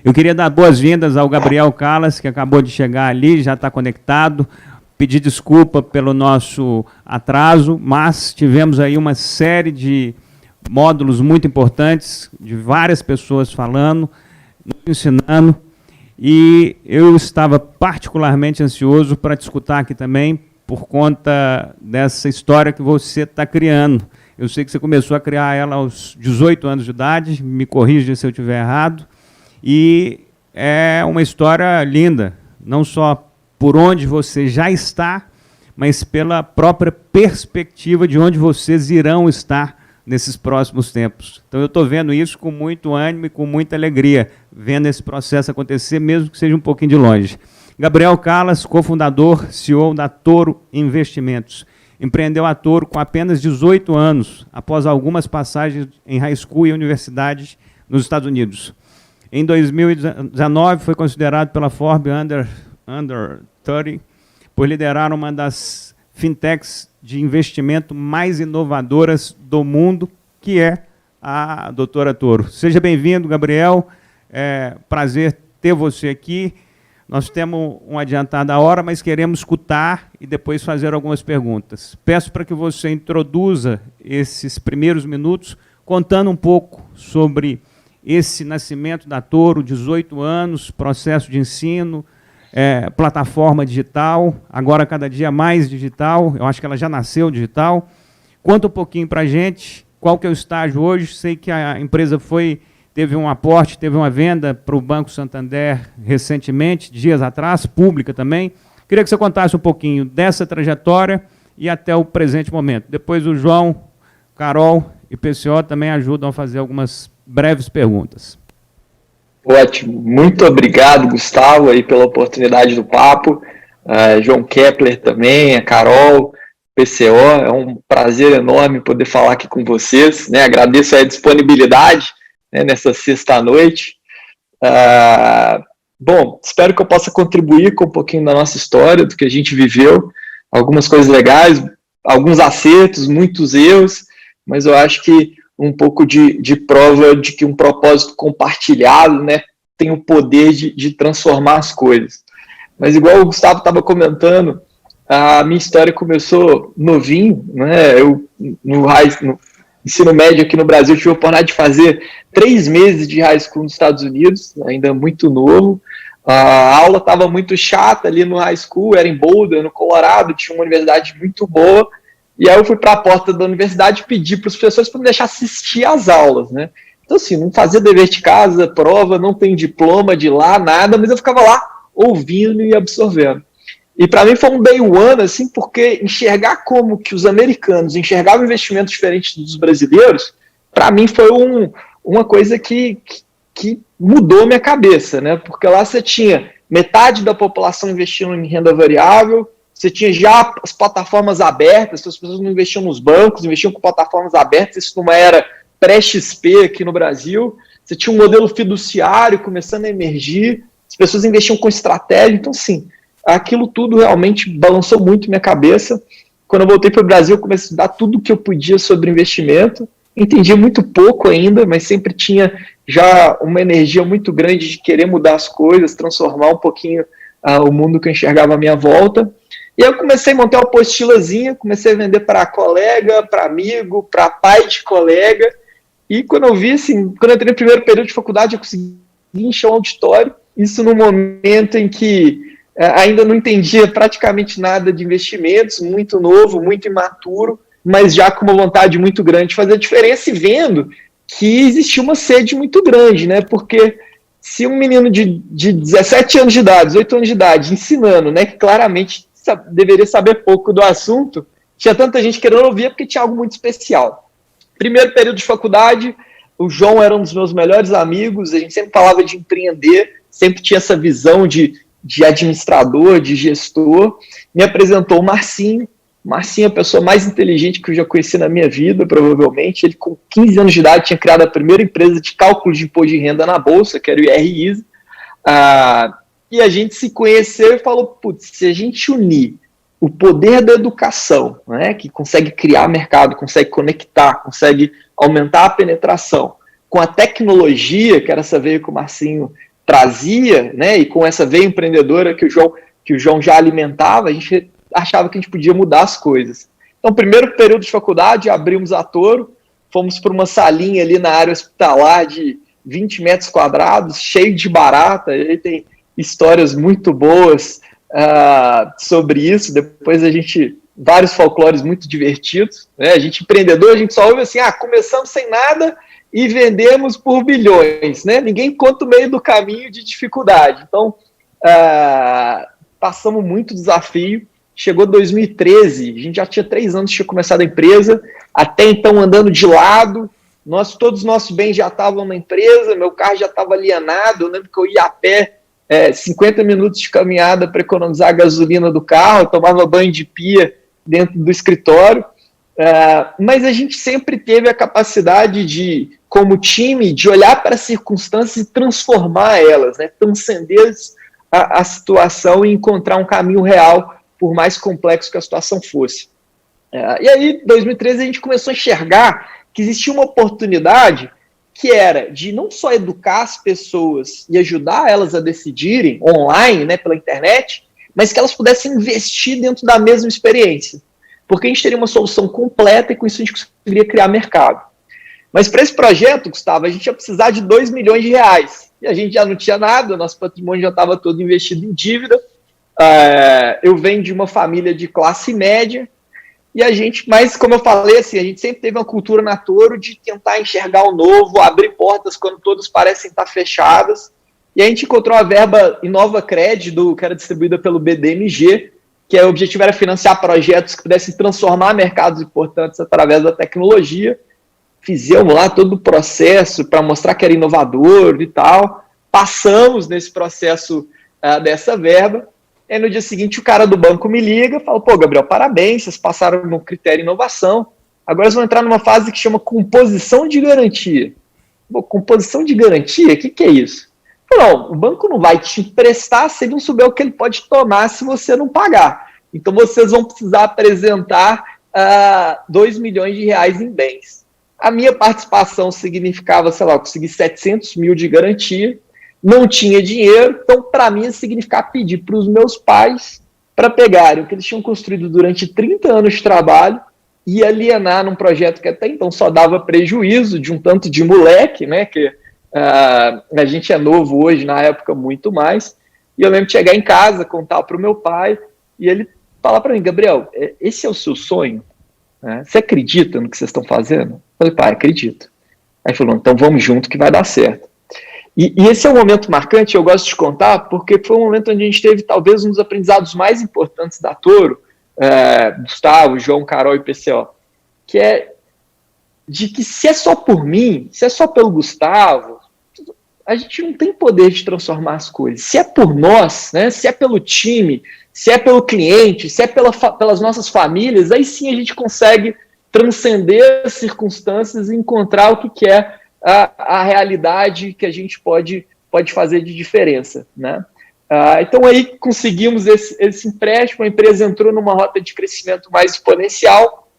Eu queria dar boas-vindas ao Gabriel Callas, que acabou de chegar ali, já está conectado. Pedir desculpa pelo nosso atraso, mas tivemos aí uma série de módulos muito importantes, de várias pessoas falando, ensinando, e eu estava particularmente ansioso para te escutar aqui também, por conta dessa história que você está criando. Eu sei que você começou a criar ela aos 18 anos de idade, me corrija se eu estiver errado, e é uma história linda, não só por onde você já está, mas pela própria perspectiva de onde vocês irão estar nesses próximos tempos. Então eu estou vendo isso com muito ânimo e com muita alegria, vendo esse processo acontecer, mesmo que seja um pouquinho de longe. Gabriel Callas, cofundador, CEO da Toro Investimentos. Empreendeu a Toro com apenas 18 anos, após algumas passagens em high school e universidade nos Estados Unidos. Em 2019, foi considerado pela Forbes Under 30 por liderar uma das fintechs de investimento mais inovadoras do mundo, que é a doutora Toro. Seja bem-vindo, Gabriel. É prazer ter você aqui. Nós temos um adiantado da hora, mas queremos escutar e depois fazer algumas perguntas. Peço para que você introduza esses primeiros minutos, contando um pouco sobre esse nascimento da Toro, 18 anos, processo de ensino, plataforma digital, agora cada dia mais digital, eu acho que ela já nasceu digital. Conta um pouquinho para a gente, qual que é o estágio hoje. Sei que a empresa teve um aporte, teve uma venda para o Banco Santander recentemente, dias atrás, pública também. Queria que você contasse um pouquinho dessa trajetória e até o presente momento. Depois o João, Carol e PCO também ajudam a fazer algumas breves perguntas. Ótimo, muito obrigado, Gustavo, aí pela oportunidade do papo, João Kepler também, a Carol, PCO, é um prazer enorme poder falar aqui com vocês, né? Agradeço a disponibilidade, né, nessa sexta-noite. Bom, espero que eu possa contribuir com um pouquinho da nossa história, do que a gente viveu, algumas coisas legais, alguns acertos, muitos erros, mas eu acho que um pouco de prova de que um propósito compartilhado, né, tem o poder de transformar as coisas. Mas igual o Gustavo estava comentando, a minha história começou novinho, né, eu no ensino médio aqui no Brasil tive a oportunidade de fazer 3 meses de high school nos Estados Unidos, ainda muito novo. A aula estava muito chata ali no high school, era em Boulder, no Colorado, tinha uma universidade muito boa. E aí eu fui para a porta da universidade e pedi para os professores para me deixar assistir às aulas, né? Então, assim, não fazia dever de casa, prova, não tem diploma de lá, nada, mas eu ficava lá ouvindo e absorvendo. E para mim foi um day one, assim, porque enxergar como que os americanos enxergavam investimentos diferentes dos brasileiros, para mim foi uma coisa que mudou minha cabeça, né? Porque lá você tinha metade da população investindo em renda variável, você tinha já as plataformas abertas, as pessoas não investiam nos bancos, investiam com plataformas abertas, isso não era pré-XP aqui no Brasil. Você tinha um modelo fiduciário começando a emergir, as pessoas investiam com estratégia. Então, sim, aquilo tudo realmente balançou muito minha cabeça. Quando eu voltei para o Brasil, eu comecei a estudar tudo o que eu podia sobre investimento. Entendi muito pouco ainda, mas sempre tinha já uma energia muito grande de querer mudar as coisas, transformar um pouquinho o mundo que eu enxergava à minha volta. E aí eu comecei a montar uma apostilazinha, comecei a vender para colega, para amigo, para pai de colega. E quando eu vi, assim, quando eu entrei no primeiro período de faculdade, eu consegui encher um auditório. Isso no momento em que ainda não entendia praticamente nada de investimentos, muito novo, muito imaturo, mas já com uma vontade muito grande de fazer a diferença e vendo que existia uma sede muito grande, né? Porque se um menino de 17 anos de idade, 18 anos de idade, ensinando, né, que claramente deveria saber pouco do assunto, tinha tanta gente querendo ouvir porque tinha algo muito especial. Primeiro período de faculdade, o João era um dos meus melhores amigos, a gente sempre falava de empreender, sempre tinha essa visão de administrador, de gestor, me apresentou o Marcinho. Marcinho é a pessoa mais inteligente que eu já conheci na minha vida, provavelmente. Ele, com 15 anos de idade, tinha criado a primeira empresa de cálculo de imposto de renda na Bolsa, que era o IR-ISA. E a gente se conheceu e falou, putz, se a gente unir o poder da educação, né, que consegue criar mercado, consegue conectar, consegue aumentar a penetração, com a tecnologia, que era essa veia que o Marcinho trazia, né, e com essa veia empreendedora que o João já alimentava, a gente achava que a gente podia mudar as coisas. Então, primeiro período de faculdade, abrimos a Toro, fomos para uma salinha ali na área hospitalar de 20 metros quadrados, cheio de barata, e tem histórias muito boas sobre isso. Depois vários folclores muito divertidos, né? A gente empreendedor, a gente só ouve assim, começamos sem nada e vendemos por bilhões, né? Ninguém conta o meio do caminho de dificuldade. Então, passamos muito desafio. Chegou 2013, a gente já tinha 3 anos que tinha começado a empresa, até então andando de lado, todos os nossos bens já estavam na empresa, meu carro já estava alienado, eu lembro que eu ia a pé 50 minutos de caminhada para economizar a gasolina do carro, eu tomava banho de pia dentro do escritório, mas a gente sempre teve a capacidade de, como time, de olhar para as circunstâncias e transformar elas, né, transcender a situação e encontrar um caminho real, por mais complexo que a situação fosse. E aí, em 2013, a gente começou a enxergar que existia uma oportunidade que era de não só educar as pessoas e ajudar elas a decidirem online, né, pela internet, mas que elas pudessem investir dentro da mesma experiência. Porque a gente teria uma solução completa e com isso a gente conseguiria criar mercado. Mas para esse projeto, Gustavo, a gente ia precisar de 2 milhões de reais. E a gente já não tinha nada, nosso patrimônio já estava todo investido em dívida. Eu venho de uma família de classe média, mas como eu falei, assim, a gente sempre teve uma cultura na Toro de tentar enxergar o novo, abrir portas quando todas parecem estar fechadas, e a gente encontrou a verba InovaCred, que era distribuída pelo BDMG, que o objetivo era financiar projetos que pudessem transformar mercados importantes através da tecnologia. Fizemos lá todo o processo para mostrar que era inovador e tal, passamos nesse processo dessa verba. E no dia seguinte o cara do banco me liga e fala, Gabriel, parabéns, vocês passaram no critério inovação, agora vocês vão entrar numa fase que chama composição de garantia. Composição de garantia? O que é isso? Não, o banco não vai te emprestar se ele não souber o que ele pode tomar se você não pagar. Então vocês vão precisar apresentar 2 milhões de reais em bens. A minha participação significava, sei lá, eu consegui 700 mil de garantia, não tinha dinheiro, então para mim significava pedir para os meus pais para pegarem o que eles tinham construído durante 30 anos de trabalho e alienar num projeto que até então só dava prejuízo de um tanto de moleque, né, que a gente é novo hoje, na época muito mais, e eu lembro de chegar em casa, contar para o meu pai, e ele falar para mim, Gabriel, esse é o seu sonho? Você acredita no que vocês estão fazendo? Eu falei, pai, acredito. Aí ele falou, então vamos junto que vai dar certo. E esse é um momento marcante, eu gosto de contar, porque foi um momento onde a gente teve talvez um dos aprendizados mais importantes da Toro, Gustavo, João, Carol e PCO, que é de que se é só por mim, se é só pelo Gustavo, a gente não tem poder de transformar as coisas. Se é por nós, né, se é pelo time, se é pelo cliente, se é pelas nossas famílias, aí sim a gente consegue transcender as circunstâncias e encontrar o que é a realidade que a gente pode fazer de diferença, né? Então aí conseguimos esse empréstimo, a empresa entrou numa rota de crescimento mais exponencial.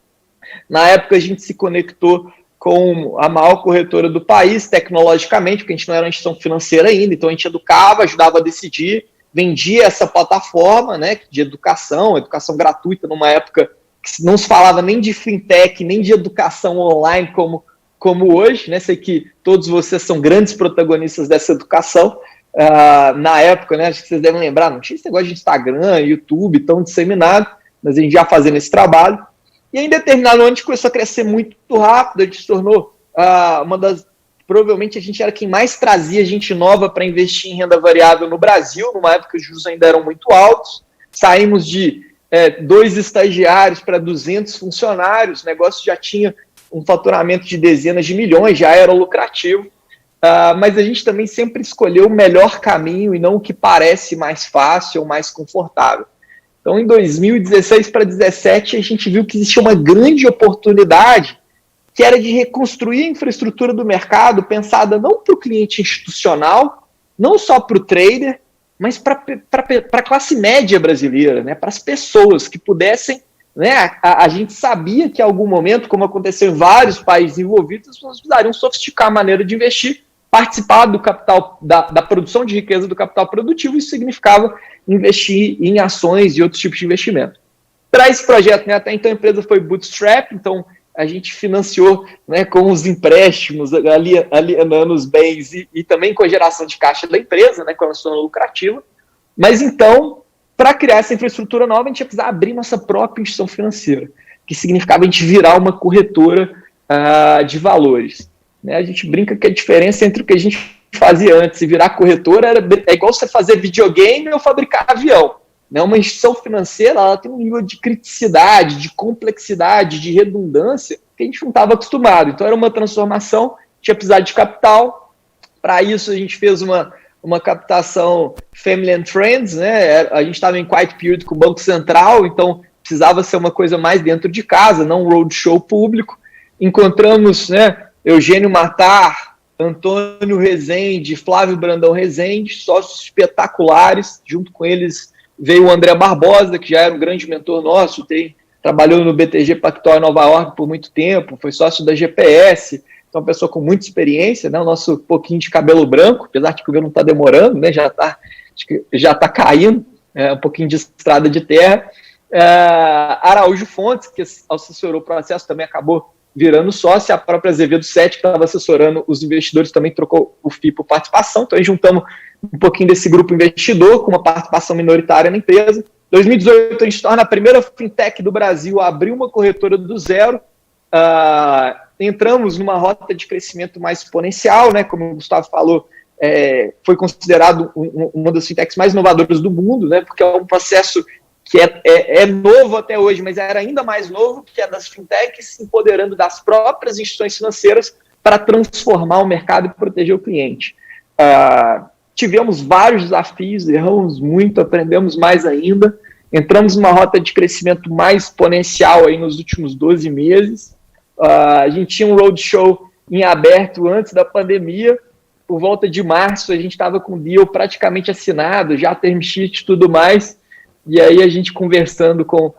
Na época a gente se conectou com a maior corretora do país, tecnologicamente, porque a gente não era uma instituição financeira ainda, então a gente educava, ajudava a decidir, vendia essa plataforma, né, de educação gratuita, numa época que não se falava nem de fintech, nem de educação online como hoje, né? Sei que todos vocês são grandes protagonistas dessa educação. Na época, né, acho que vocês devem lembrar, não tinha esse negócio de Instagram, YouTube tão disseminado, mas a gente já fazendo esse trabalho. E em determinado ano a gente começou a crescer muito rápido, a gente se tornou provavelmente a gente era quem mais trazia gente nova para investir em renda variável no Brasil, numa época que os juros ainda eram muito altos. Saímos de 2 estagiários para 200 funcionários, o negócio já tinha um faturamento de dezenas de milhões, já era lucrativo, mas a gente também sempre escolheu o melhor caminho e não o que parece mais fácil ou mais confortável. Então, em 2016 para 2017, a gente viu que existia uma grande oportunidade, que era de reconstruir a infraestrutura do mercado, pensada não para o cliente institucional, não só para o trader, mas para a classe média brasileira, né, para as pessoas que pudessem, né, a gente sabia que em algum momento, como aconteceu em vários países envolvidos, nós precisariam sofisticar a maneira de investir, participar do capital, da produção de riqueza do capital produtivo. Isso significava investir em ações e outros tipos de investimento. Para esse projeto, né, até então a empresa foi bootstrap, então a gente financiou, né, com os empréstimos, alienando os bens e também com a geração de caixa da empresa, né, com a ação lucrativa. Mas então, para criar essa infraestrutura nova, a gente ia precisar abrir nossa própria instituição financeira, que significava a gente virar uma corretora de valores. Né? A gente brinca que a diferença entre o que a gente fazia antes e virar corretora é igual você fazer videogame ou fabricar avião. Né? Uma instituição financeira, ela tem um nível de criticidade, de complexidade, de redundância que a gente não estava acostumado. Então era uma transformação, tinha precisado de capital. Para isso a gente fez uma captação Family and Friends, né? A gente estava em quiet period com o Banco Central, então precisava ser uma coisa mais dentro de casa, não um roadshow público. Encontramos, né, Eugênio Matar, Antônio Rezende, Flávio Brandão Rezende, sócios espetaculares. Junto com eles veio o André Barbosa, que já era um grande mentor nosso, trabalhou no BTG Pactual em Nova York por muito tempo, foi sócio da GPS, então uma pessoa com muita experiência, né, o nosso pouquinho de cabelo branco, apesar de que o meu não está demorando, né, já está caindo, um pouquinho de estrada de terra. Araújo Fontes, que assessorou o processo, também acabou virando sócio, a própria Azevedo Sete, que estava assessorando os investidores, também trocou o FII por participação, então aí juntamos um pouquinho desse grupo investidor, com uma participação minoritária na empresa. Em 2018, a gente torna a primeira fintech do Brasil a abrir uma corretora do zero. Entramos numa rota de crescimento mais exponencial, né? Como o Gustavo falou, foi considerado uma das fintechs mais inovadoras do mundo, né? Porque é um processo que é novo até hoje, mas era ainda mais novo, que é das fintechs se empoderando das próprias instituições financeiras para transformar o mercado e proteger o cliente. Tivemos vários desafios, erramos muito, aprendemos mais ainda, entramos numa rota de crescimento mais exponencial aí nos últimos 12 meses. A gente tinha um roadshow em aberto antes da pandemia, por volta de março a gente estava com o deal praticamente assinado, já term sheet e tudo mais, e aí a gente conversando com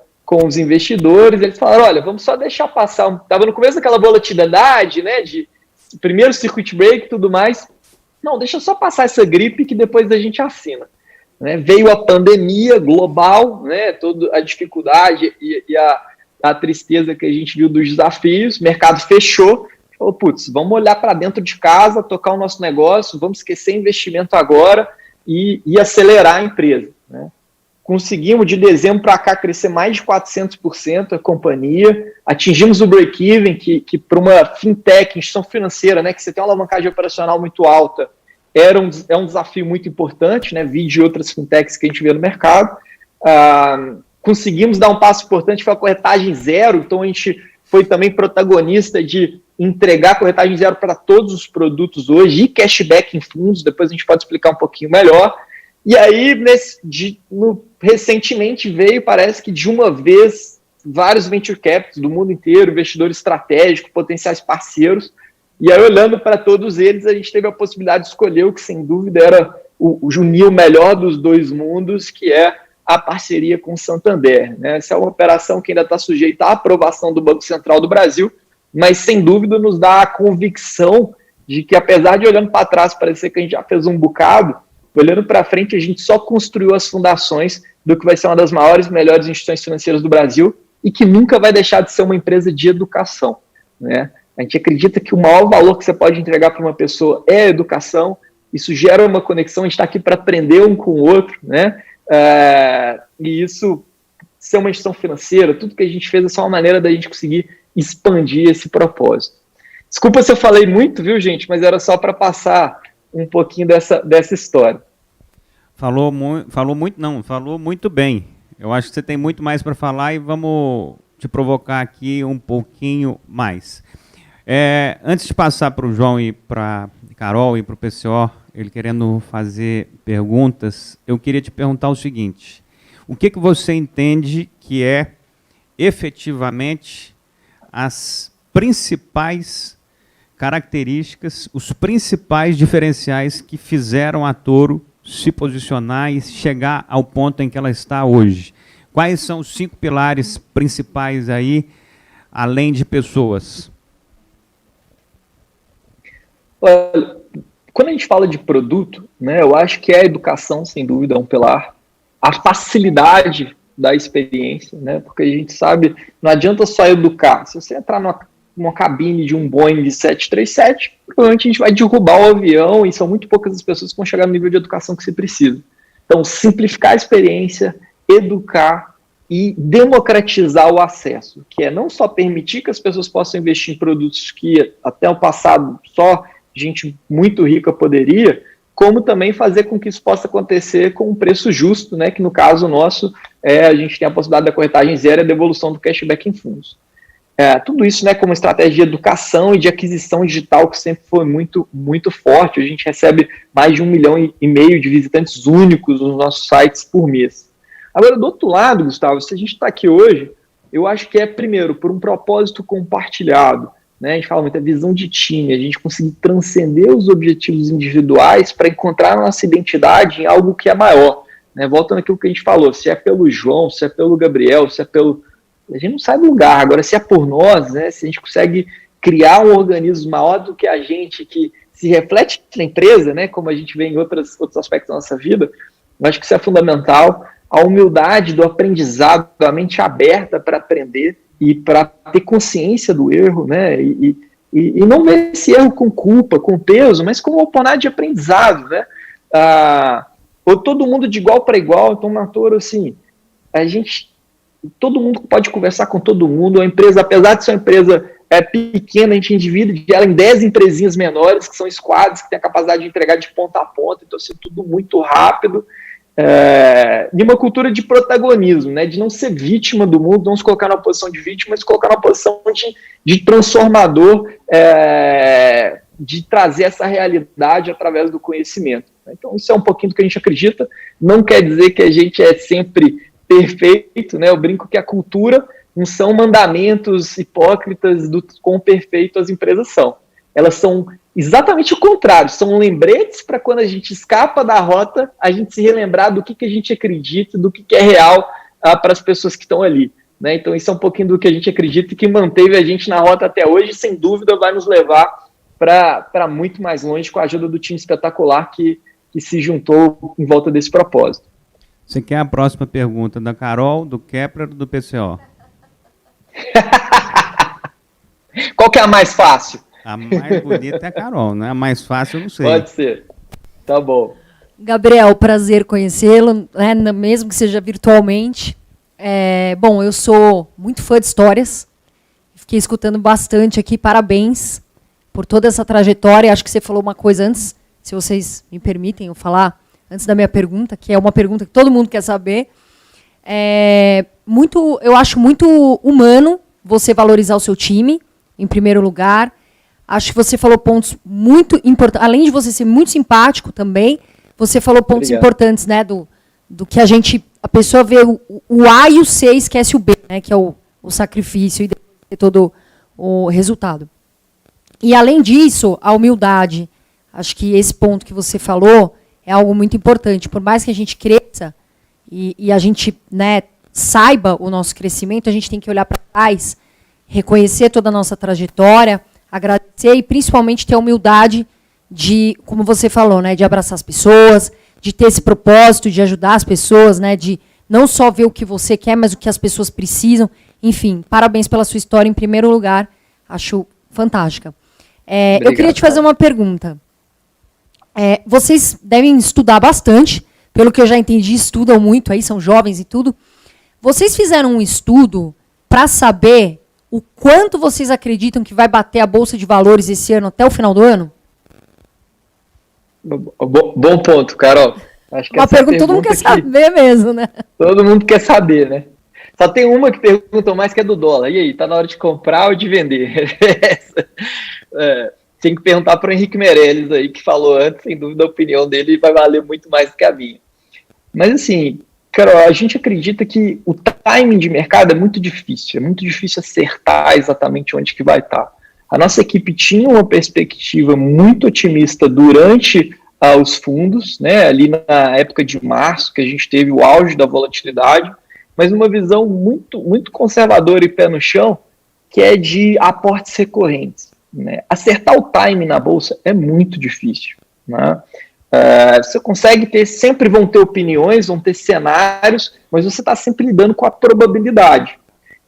os investidores, eles falaram, olha, vamos só deixar passar, estava no começo daquela volatilidade, né, de primeiro circuit break e tudo mais, não, deixa só passar essa gripe que depois a gente assina. Né? Veio a pandemia global, né? Toda a dificuldade e a tristeza que a gente viu dos desafios, o mercado fechou, falou, putz, vamos olhar para dentro de casa, tocar o nosso negócio, vamos esquecer investimento agora e acelerar a empresa. Né? Conseguimos de dezembro para cá crescer mais de 400% a companhia, atingimos o break-even, que para uma fintech, instituição financeira, né, que você tem uma alavancagem operacional muito alta, é um desafio muito importante, né, de outras fintechs que a gente vê no mercado. Conseguimos dar um passo importante, foi a corretagem zero, então a gente foi também protagonista de entregar a corretagem zero para todos os produtos hoje, e cashback em fundos, depois a gente pode explicar um pouquinho melhor. E aí, recentemente veio, parece que de uma vez, vários venture capitals do mundo inteiro, investidores estratégicos, potenciais parceiros, e aí olhando para todos eles, a gente teve a possibilidade de escolher o que sem dúvida era unir o melhor dos dois mundos, que é a parceria com o Santander. Né? Essa é uma operação que ainda está sujeita à aprovação do Banco Central do Brasil, mas sem dúvida nos dá a convicção de que, apesar de olhando para trás parecer que a gente já fez um bocado, olhando para frente, a gente só construiu as fundações do que vai ser uma das maiores e melhores instituições financeiras do Brasil e que nunca vai deixar de ser uma empresa de educação. Né? A gente acredita que o maior valor que você pode entregar para uma pessoa é a educação, isso gera uma conexão, a gente está aqui para aprender um com o outro, né? E isso, ser uma instituição financeira, tudo que a gente fez é só uma maneira da gente conseguir expandir esse propósito. Desculpa se eu falei muito, viu, gente, mas era só para passar um pouquinho dessa história. Falou muito bem. Eu acho que você tem muito mais para falar e vamos te provocar aqui um pouquinho mais. Antes de passar para o João e para a Carol e para o PCO, ele querendo fazer perguntas, eu queria te perguntar o seguinte: o que você entende que é efetivamente as principais características, os principais diferenciais que fizeram a Toro se posicionar e chegar ao ponto em que ela está hoje? Quais são os 5 pilares principais aí, além de pessoas? Olha, quando a gente fala de produto, né, eu acho que a educação, sem dúvida, é um pilar. A facilidade da experiência, né, porque a gente sabe, não adianta só educar. Se você entrar numa cabine de um Boeing 737, provavelmente a gente vai derrubar o avião e são muito poucas as pessoas que vão chegar no nível de educação que você precisa. Então, simplificar a experiência, educar e democratizar o acesso, que é não só permitir que as pessoas possam investir em produtos que até o passado só gente muito rica poderia, como também fazer com que isso possa acontecer com um preço justo, né, que no caso nosso, a gente tem a possibilidade da corretagem zero e a devolução do cashback em fundos. Tudo isso, né, como estratégia de educação e de aquisição digital que sempre foi muito, muito forte. A gente recebe mais de 1,5 milhão de visitantes únicos nos nossos sites por mês. Agora, do outro lado, Gustavo, se a gente está aqui hoje, eu acho que é, primeiro, por um propósito compartilhado, né? A gente fala muito da visão de time, a gente conseguir transcender os objetivos individuais para encontrar a nossa identidade em algo que é maior. Né? Voltando àquilo que a gente falou, se é pelo João, se é pelo Gabriel, se é pelo... A gente não sai do lugar. Agora, se é por nós, né? Se a gente consegue criar um organismo maior do que a gente, que se reflete na empresa, né? Como a gente vê em outros aspectos da nossa vida, eu acho que isso é fundamental. A humildade do aprendizado, a mente aberta para aprender e para ter consciência do erro, né? E não ver esse erro com culpa, com peso, mas como uma oportunidade de aprendizado, né? Ou todo mundo de igual para igual. Então, na Toro, assim, todo mundo pode conversar com todo mundo. A empresa, apesar de ser uma empresa pequena, a gente divide ela em 10 empresinhas menores, que são squads, que têm a capacidade de entregar de ponta a ponta, então, assim, tudo muito rápido. De uma cultura de protagonismo, né, de não ser vítima do mundo, não se colocar na posição de vítima, mas se colocar na posição de transformador, de trazer essa realidade através do conhecimento. Então, isso é um pouquinho do que a gente acredita. Não quer dizer que a gente é sempre perfeito, né? Eu brinco que a cultura não são mandamentos hipócritas do quão perfeito as empresas são. Elas são exatamente o contrário, são lembretes para quando a gente escapa da rota, a gente se relembrar do que a gente acredita, do que é real para as pessoas que estão ali. Né? Então, isso é um pouquinho do que a gente acredita e que manteve a gente na rota até hoje, e sem dúvida vai nos levar para muito mais longe com a ajuda do time espetacular que se juntou em volta desse propósito. Você quer a próxima pergunta da Carol, do Kepler ou do PCO? Qual que é a mais fácil? A mais bonita é a Carol, né? A mais fácil eu não sei. Pode ser. Tá bom. Gabriel, prazer conhecê-lo, né? Mesmo que seja virtualmente. Bom, eu sou muito fã de histórias. Fiquei escutando bastante aqui. Parabéns por toda essa trajetória. Acho que você falou uma coisa antes, se vocês me permitem eu falar, antes da minha pergunta, que é uma pergunta que todo mundo quer saber. Eu acho muito humano você valorizar o seu time, em primeiro lugar. Acho que você falou pontos muito importantes. Além de você ser muito simpático também, você falou pontos importantes, né? Do que a pessoa vê o A e o C e esquece o B, né? Que é o sacrifício e todo o resultado. E além disso, a humildade. Acho que esse ponto que você falou é algo muito importante. Por mais que a gente cresça e a gente, né, saiba o nosso crescimento, a gente tem que olhar para trás, reconhecer toda a nossa trajetória, agradecer e principalmente ter a humildade de, como você falou, né, de abraçar as pessoas, de ter esse propósito de ajudar as pessoas, né, de não só ver o que você quer, mas o que as pessoas precisam. Enfim, parabéns pela sua história em primeiro lugar. Acho fantástica. Eu queria te fazer uma pergunta. Vocês devem estudar bastante, pelo que eu já entendi, estudam muito, aí são jovens e tudo. Vocês fizeram um estudo para saber o quanto vocês acreditam que vai bater a Bolsa de Valores esse ano até o final do ano? Bom ponto, Carol. Acho que uma pergunta que todo mundo quer saber mesmo, né? Todo mundo quer saber, né? Só tem uma que perguntam mais, que é do dólar. E aí, tá na hora de comprar ou de vender? Tem que perguntar para o Henrique Meirelles aí, que falou antes, sem dúvida a opinião dele vai valer muito mais do que a minha. Mas assim, Carol, a gente acredita que o timing de mercado é muito difícil acertar exatamente onde que vai estar. A nossa equipe tinha uma perspectiva muito otimista durante os fundos, né, ali na época de março, que a gente teve o auge da volatilidade, mas uma visão muito, muito conservadora e pé no chão, que é de aportes recorrentes. Né? Acertar o timing na bolsa é muito difícil. né? Você consegue ter, sempre vão ter opiniões, vão ter cenários, mas você está sempre lidando com a probabilidade.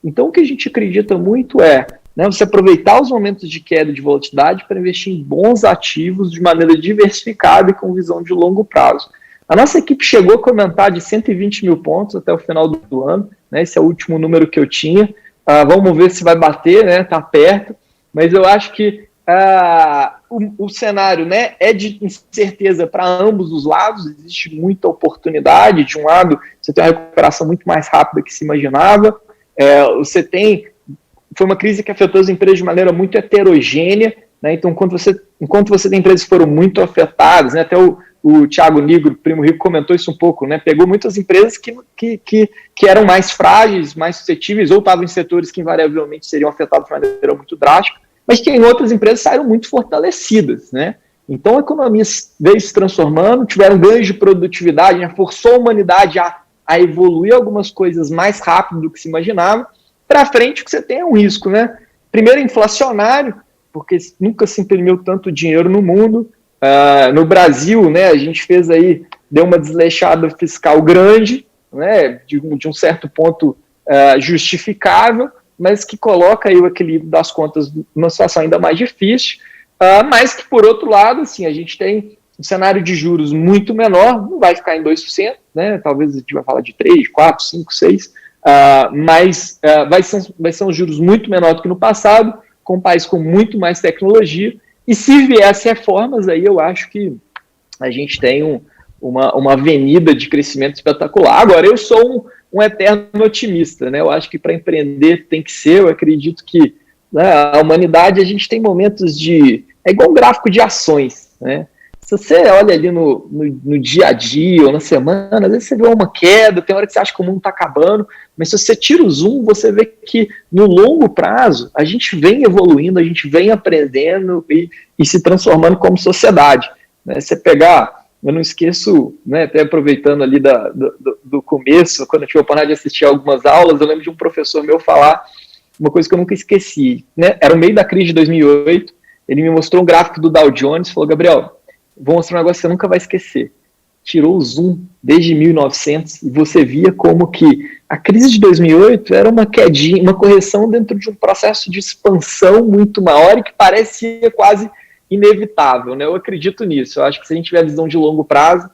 Então, o que a gente acredita muito né, você aproveitar os momentos de queda de volatilidade para investir em bons ativos de maneira diversificada e com visão de longo prazo. A nossa equipe chegou a comentar de 120 mil pontos até o final do ano, né, esse é o último número que eu tinha. Vamos ver se vai bater, né, tá perto, mas eu acho que o cenário, né, é de incerteza para ambos os lados, existe muita oportunidade. De um lado, você tem uma recuperação muito mais rápida que se imaginava, foi uma crise que afetou as empresas de maneira muito heterogênea, né, então enquanto você tem empresas que foram muito afetadas, né, até o Thiago Nigro, Primo Rico, comentou isso um pouco, né, pegou muitas empresas que eram mais frágeis, mais suscetíveis, ou estavam em setores que invariavelmente seriam afetados de maneira muito drástica, mas que em outras empresas saíram muito fortalecidas, né? Então a economia veio se transformando, tiveram ganhos de produtividade, né? Forçou a humanidade a evoluir algumas coisas mais rápido do que se imaginava. Para frente, o que você tem é um risco, né? Primeiro, inflacionário, porque nunca se imprimiu tanto dinheiro no mundo. No Brasil, né, a gente deu uma desleixada fiscal grande, né, de um certo ponto justificável, mas que coloca aí o equilíbrio das contas numa situação ainda mais difícil, mas que, por outro lado, assim, a gente tem um cenário de juros muito menor, não vai ficar em 2%, né, talvez a gente vai falar de 3, 4, 5, 6%, mas vai ser um juros muito menor do que no passado, com um país com muito mais tecnologia, e se viessem reformas, aí eu acho que a gente tem uma avenida de crescimento espetacular. Agora, eu sou um eterno otimista, né? Eu acho que para empreender tem que ser, eu acredito que, né, a humanidade, a gente tem momentos é igual um gráfico de ações, né? Se você olha ali no dia a dia ou na semana, às vezes você vê uma queda, tem hora que você acha que o mundo está acabando, mas se você tira o zoom, você vê que no longo prazo a gente vem evoluindo, a gente vem aprendendo e se transformando como sociedade, né? Você pegar, eu não esqueço, né, até aproveitando ali do começo, quando eu tive a oportunidade de assistir algumas aulas, eu lembro de um professor meu falar uma coisa que eu nunca esqueci, né? Era o meio da crise de 2008, ele me mostrou um gráfico do Dow Jones e falou: Gabriel, vou mostrar um negócio que você nunca vai esquecer. Tirou o zoom desde 1900 e você via como que a crise de 2008 era uma quedinha, uma correção dentro de um processo de expansão muito maior e que parecia quase inevitável, né? Eu acredito nisso. Eu acho que se a gente tiver visão de longo prazo,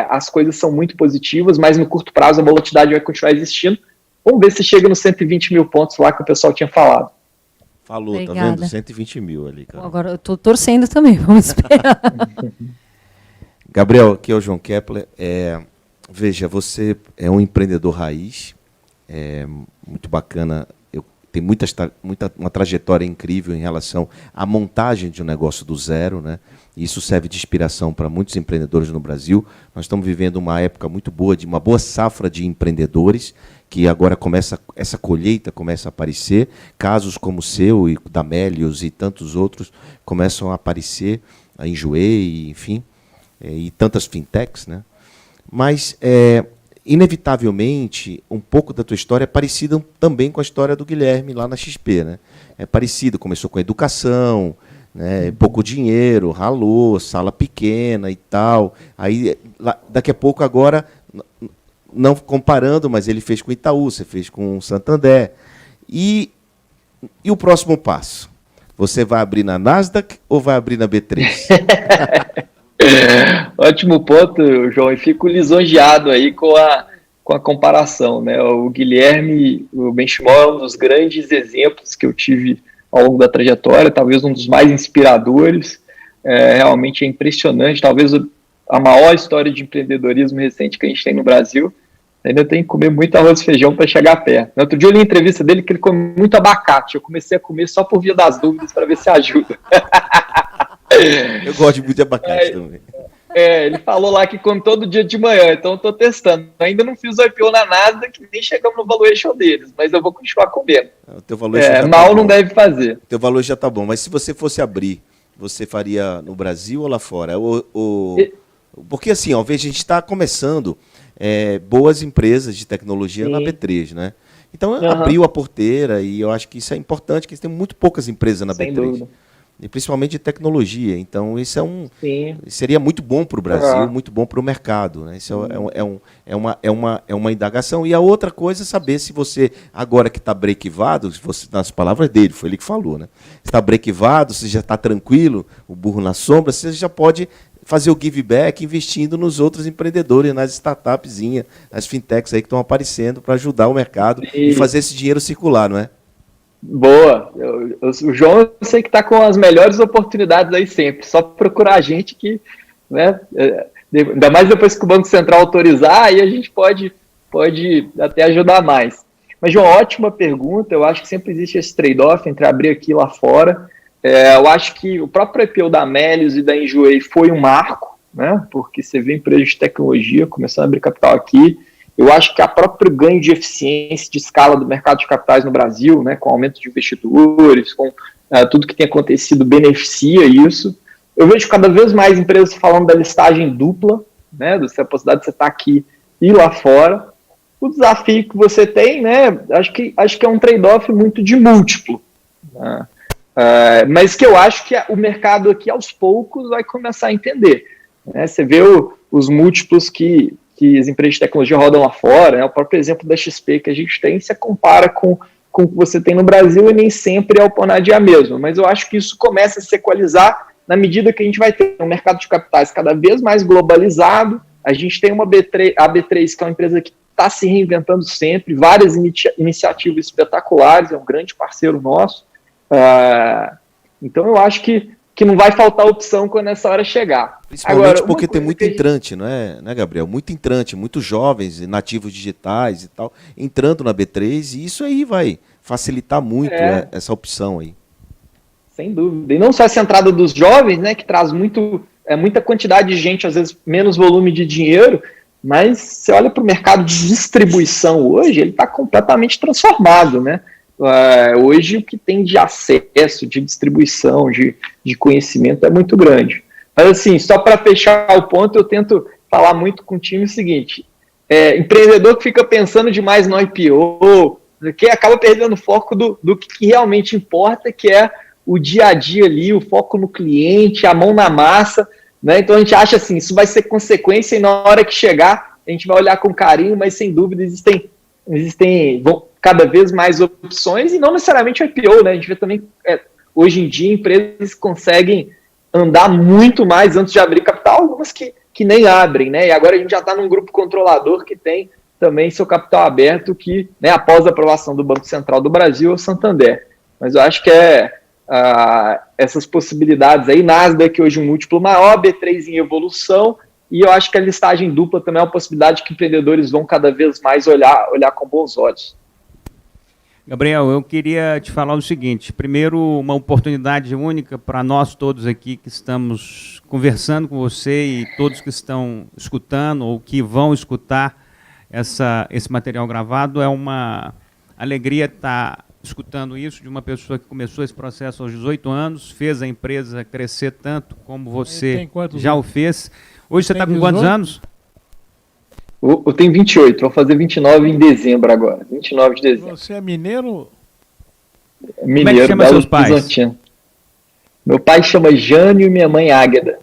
as coisas são muito positivas, mas no curto prazo a volatilidade vai continuar existindo. Vamos ver se chega nos 120 mil pontos lá que o pessoal tinha falado. Falou, Obrigada. Tá vendo? 120 mil ali, cara. Agora eu tô torcendo também, vamos esperar. Gabriel, aqui é o João Kepler. Veja, você é um empreendedor raiz, muito bacana. Tem uma trajetória incrível em relação à montagem de um negócio do zero, né? Isso serve de inspiração para muitos empreendedores no Brasil. Nós estamos vivendo uma época muito boa, de uma boa safra de empreendedores, que agora essa colheita começa a aparecer. Casos como o seu, e da Melius e tantos outros, começam a aparecer, a Enjoei, enfim, e tantas fintechs, né? Mas, inevitavelmente, um pouco da tua história é parecida também com a história do Guilherme lá na XP, né? É parecido, começou com a educação, né, pouco dinheiro, ralou, sala pequena e tal. Aí, daqui a pouco, agora, não comparando, mas ele fez com o Itaú, você fez com o Santander. E o próximo passo? Você vai abrir na Nasdaq ou vai abrir na B3? Ótimo ponto, João, e fico lisonjeado aí com a comparação, né? O Guilherme, o Benchimol, é um dos grandes exemplos que eu tive ao longo da trajetória, talvez um dos mais inspiradores. Realmente é impressionante, talvez a maior história de empreendedorismo recente que a gente tem no Brasil. Ainda tem que comer muito arroz e feijão para chegar perto. Outro dia eu li uma entrevista dele que ele come muito abacate. Eu comecei a comer só por via das dúvidas para ver se ajuda. Eu gosto muito de abacate também. Ele falou lá que come todo dia de manhã, então eu estou testando. Ainda não fiz o IPO na Nasdaq, nem chegamos no valuation deles, mas eu vou continuar comendo. O teu valuation já mal tá não deve fazer. O teu valor já está bom, mas se você fosse abrir, você faria no Brasil ou lá fora? Porque assim, ao invés de a gente está começando boas empresas de tecnologia na B3, né? Então abriu a porteira e eu acho que isso é importante, porque tem muito poucas empresas na Sem B3. dúvida. e principalmente de tecnologia. Então, isso Sim. seria muito bom para o Brasil, muito bom para o mercado. Né? Isso é uma indagação. E a outra coisa é saber se você, agora que está brequivado, se você, nas palavras dele, foi ele que falou, né? Está brequivado, se já está tranquilo, o burro na sombra, você já pode fazer o give back investindo nos outros empreendedores, nas startupzinhas, nas fintechs aí que estão aparecendo para ajudar o mercado e fazer esse dinheiro circular, não é? Boa. O João, eu sei que está com as melhores oportunidades aí sempre. Só procurar a gente que, né, ainda mais depois que o Banco Central autorizar, aí a gente pode até ajudar mais. Mas, João, ótima pergunta. Eu acho que sempre existe esse trade-off entre abrir aqui e lá fora. Eu acho que o próprio IPO da Melius e da Enjoei foi um marco, né, porque você vê empresas de tecnologia começando a abrir capital aqui. Eu acho que a próprio ganho de eficiência, de escala do mercado de capitais no Brasil, né, com aumento de investidores, com tudo que tem acontecido, beneficia isso. Eu vejo cada vez mais empresas falando da listagem dupla, né, da possibilidade de você estar aqui e lá fora. O desafio que você tem, né, acho que é um trade-off muito de múltiplo, né, mas que eu acho que o mercado aqui, aos poucos, vai começar a entender. Né, você vê os múltiplos que as empresas de tecnologia rodam lá fora, né? O próprio exemplo da XP que a gente tem, se compara com o que você tem no Brasil, e nem sempre a Alponad é a mesma, mas eu acho que isso começa a se equalizar na medida que a gente vai ter um mercado de capitais cada vez mais globalizado. A gente tem a B3, que é uma empresa que está se reinventando sempre, várias iniciativas espetaculares, é um grande parceiro nosso, então eu acho que não vai faltar opção quando essa hora chegar. Principalmente agora, porque tem muito entrante, não é, né, Gabriel? Muito entrante, muitos jovens, nativos digitais e tal, entrando na B3, e isso aí vai facilitar muito essa opção aí. Sem dúvida. E não só essa entrada dos jovens, né, que traz muita quantidade de gente, às vezes menos volume de dinheiro, mas você olha para o mercado de distribuição hoje, ele está completamente transformado, né? Hoje o que tem de acesso, de distribuição, de conhecimento é muito grande. Mas assim, só para fechar o ponto, eu tento falar muito com o time o seguinte, empreendedor que fica pensando demais no IPO, que acaba perdendo o foco do que realmente importa, que é o dia a dia ali, o foco no cliente, a mão na massa, né? Então a gente acha assim, isso vai ser consequência e na hora que chegar, a gente vai olhar com carinho, mas sem dúvida existem cada vez mais opções, e não necessariamente o IPO, né? A gente vê também, hoje em dia, empresas conseguem andar muito mais antes de abrir capital, algumas que nem abrem, né? E agora a gente já está num grupo controlador que tem também seu capital aberto, que, né, após a aprovação do Banco Central do Brasil, é o Santander. Mas eu acho que essas possibilidades aí, Nasdaq hoje um múltiplo maior, B3 em evolução, e eu acho que a listagem dupla também é uma possibilidade que empreendedores vão cada vez mais olhar com bons olhos. Gabriel, eu queria te falar o seguinte, primeiro, uma oportunidade única para nós todos aqui que estamos conversando com você e todos que estão escutando ou que vão escutar esse material gravado, é uma alegria estar escutando isso de uma pessoa que começou esse processo aos 18 anos, fez a empresa crescer tanto como você já o fez. Hoje você está com quantos anos? Eu tenho 28, vou fazer 29 em dezembro agora. 29 de dezembro. Você é mineiro? Mineiro, como é que chama seus pais? Horizontina. Meu pai chama Jânio e minha mãe Águeda.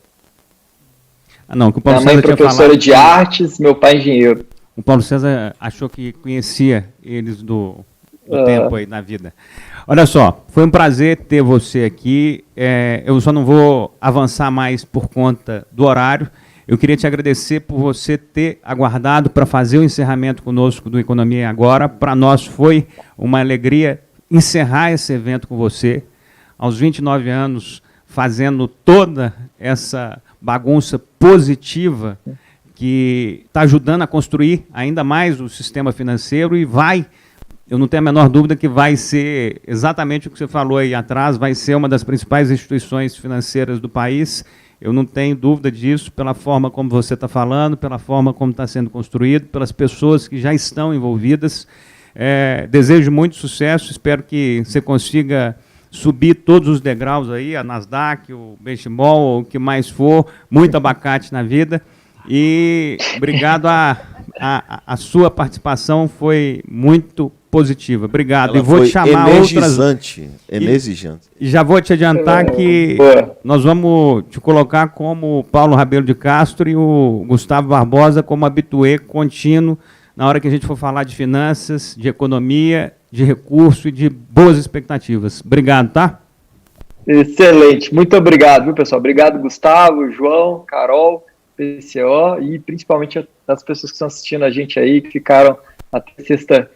Não, que o Paulo minha mãe César professora de artes, meu pai engenheiro. O Paulo César achou que conhecia eles do tempo aí na vida. Olha só, foi um prazer ter você aqui. Eu só não vou avançar mais por conta do horário. Eu queria te agradecer por você ter aguardado para fazer o encerramento conosco do Economia Agora. Para nós foi uma alegria encerrar esse evento com você, aos 29 anos, fazendo toda essa bagunça positiva que está ajudando a construir ainda mais o sistema financeiro e eu não tenho a menor dúvida que vai ser exatamente o que você falou aí atrás, vai ser uma das principais instituições financeiras do país. Eu não tenho dúvida disso, pela forma como você está falando, pela forma como está sendo construído, pelas pessoas que já estão envolvidas. Desejo muito sucesso, espero que você consiga subir todos os degraus aí, a Nasdaq, o Benchimol, o que mais for, muito abacate na vida. E obrigado a sua participação, foi muito positiva. Obrigado. Ela E vou foi te chamar outras... energizante. E já vou te adiantar que nós vamos te colocar como o Paulo Rabelo de Castro e o Gustavo Barbosa como habitué contínuo na hora que a gente for falar de finanças, de economia, de recurso e de boas expectativas. Obrigado, tá? Excelente. Muito obrigado, viu, pessoal? Obrigado, Gustavo, João, Carol, PCO e principalmente as pessoas que estão assistindo a gente aí, que ficaram até sexta,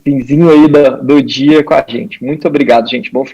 finzinho aí do dia com a gente. Muito obrigado, gente. Bom fim